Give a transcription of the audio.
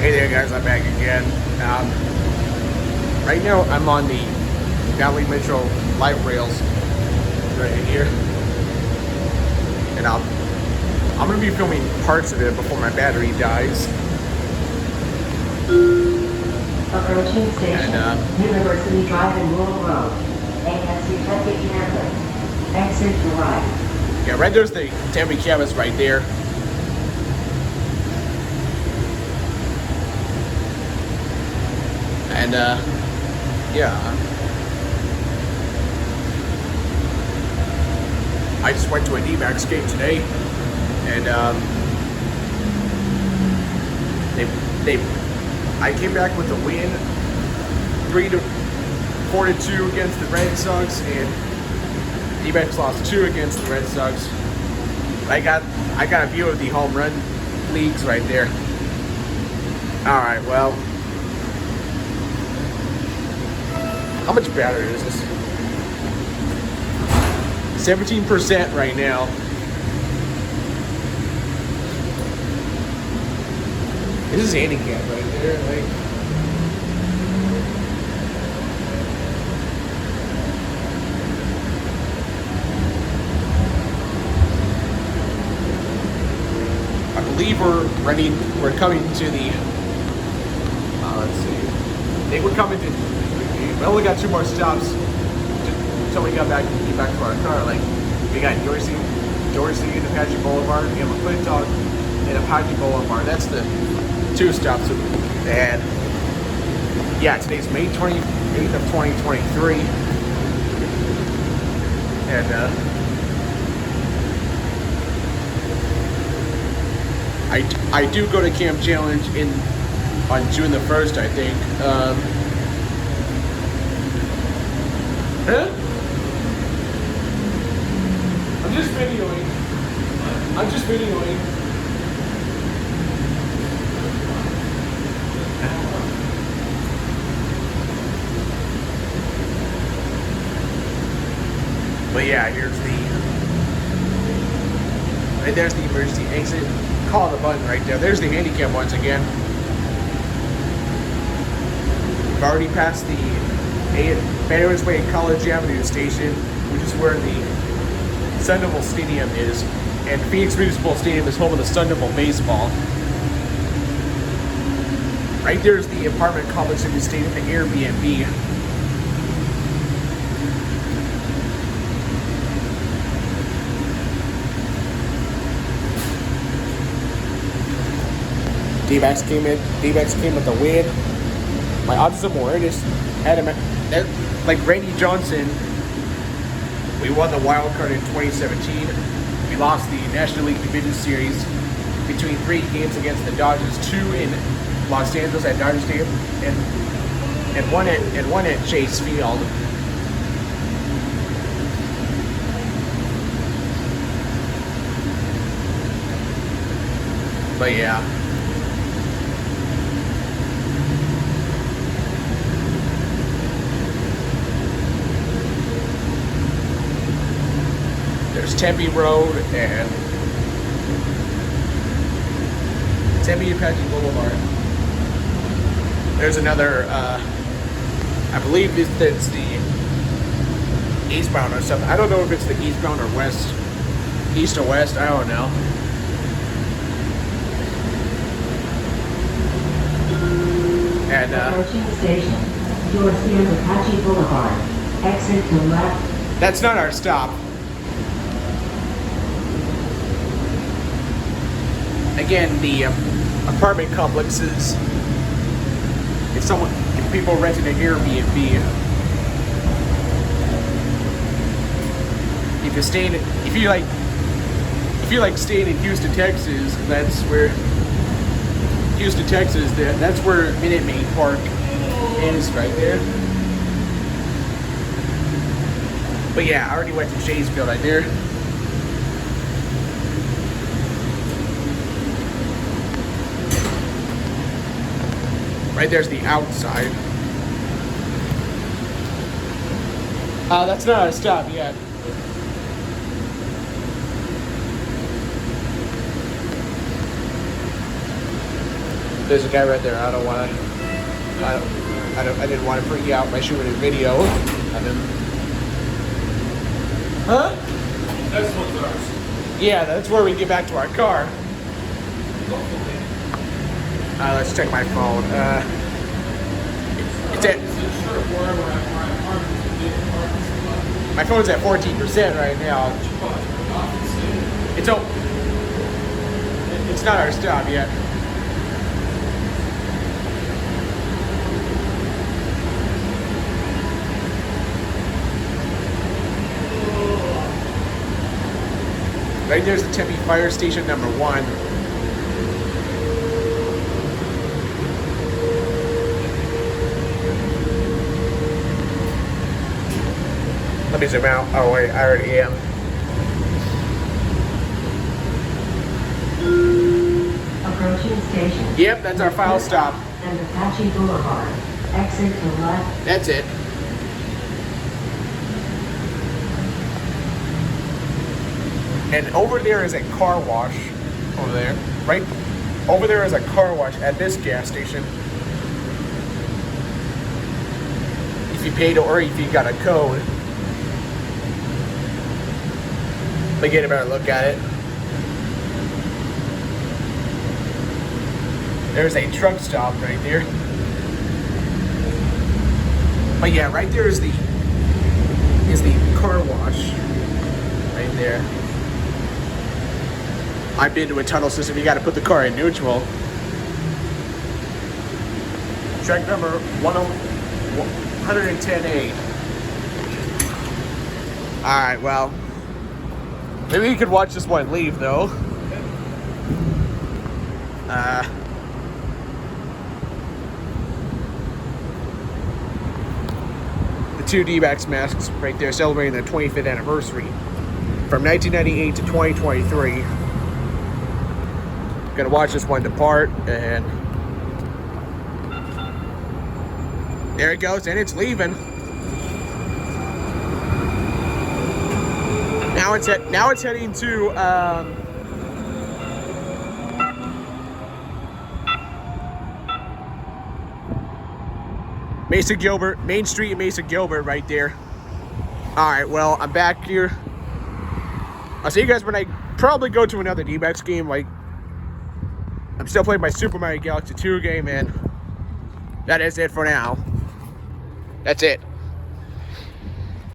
Hey there guys, I'm back again. Right now I'm on the Valley Metro light rails right here. And I'm going to be filming parts of it before my battery dies. Approaching station, University Drive and Rural Road. ASU Tempe campus. Exit to right. Yeah, right there's the Tempe campus right there. And yeah, I just went to a D-Max game today, and I came back with a win, 4-2 against the Red Sox, and D-Max lost 2 against the Red Sox. I got a view of the home run leagues right there. All right, well. How much battery is this? 17% right now. This is handicap right there. Like, I believe we're coming to the. Let's see. I think we're coming to. We only got 2 more stops until we get back to our car. Like, we got Dorsey and Apache Boulevard, and McClintock and Apache Boulevard. That's the 2 stops. And yeah, today's May 28th of 2023. And I do go to Camp Challenge on June the 1st, I think. Huh? I'm just videoing. But yeah, there's the emergency exit. Call the button right there. There's the handicap ones again. We've already passed the Veterans Way College Avenue station, which is where the Sun Devil Stadium is, and Phoenix Municipal Stadium is home of the Sun Devil baseball. Right there is the apartment complex in the stadium, the Airbnb. D-Max came with the win. My autism awareness had him like Randy Johnson. We won the wild card in 2017. We lost the National League Division Series between 3 games against the Dodgers, 2 in Los Angeles at Dodger Stadium, and one at Chase Field. But yeah. There's Tempe Road and Tempe Apache Boulevard. There's another, I believe it's the eastbound or something. I don't know if it's the eastbound or east or west, I don't know. And approaching station, Dorsey and Apache Boulevard. Exit to left. That's not our stop. Again, the apartment complexes. If people rented an Airbnb, if you like staying in Houston, Texas, that's where that's where Minute Maid Park is right there. But yeah, I already went to Chase Field right there. Right there's the outside. That's not a stop yet. There's a guy right there. I don't want to. I didn't want to freak you out by shooting a video of him. Huh? That's what's ours. Yeah, that's where we get back to our car. Let's check my phone. It's at. My phone's at 14% right now. It's open. It's not our stop yet. Right there's the Tempe Fire Station number 1. Let me zoom out. Oh wait, I already am. Approaching station. Yep, that's our final stop. And Apache Boulevard. Exit to left. That's it. And over there is a car wash. Over there. Right over there is a car wash at this gas station. If you paid or if you got a code. But get a better look at it. There's a truck stop right there. But yeah, right there is the car wash. Right there. I've been to a tunnel system, you gotta put the car in neutral. Track number 110A. Alright, well. Maybe you could watch this one leave though. The two D-Max masks right there celebrating their 25th anniversary from 1998 to 2023. Gonna watch this one depart, and there it goes, and it's leaving. Now it's heading to Mesa Gilbert, Main Street and Mesa Gilbert right there. All right, well, I'm back here. I'll see you guys when I probably go to another D-Max game. Like, I'm still playing my Super Mario Galaxy 2 game, and that is it for now. That's it.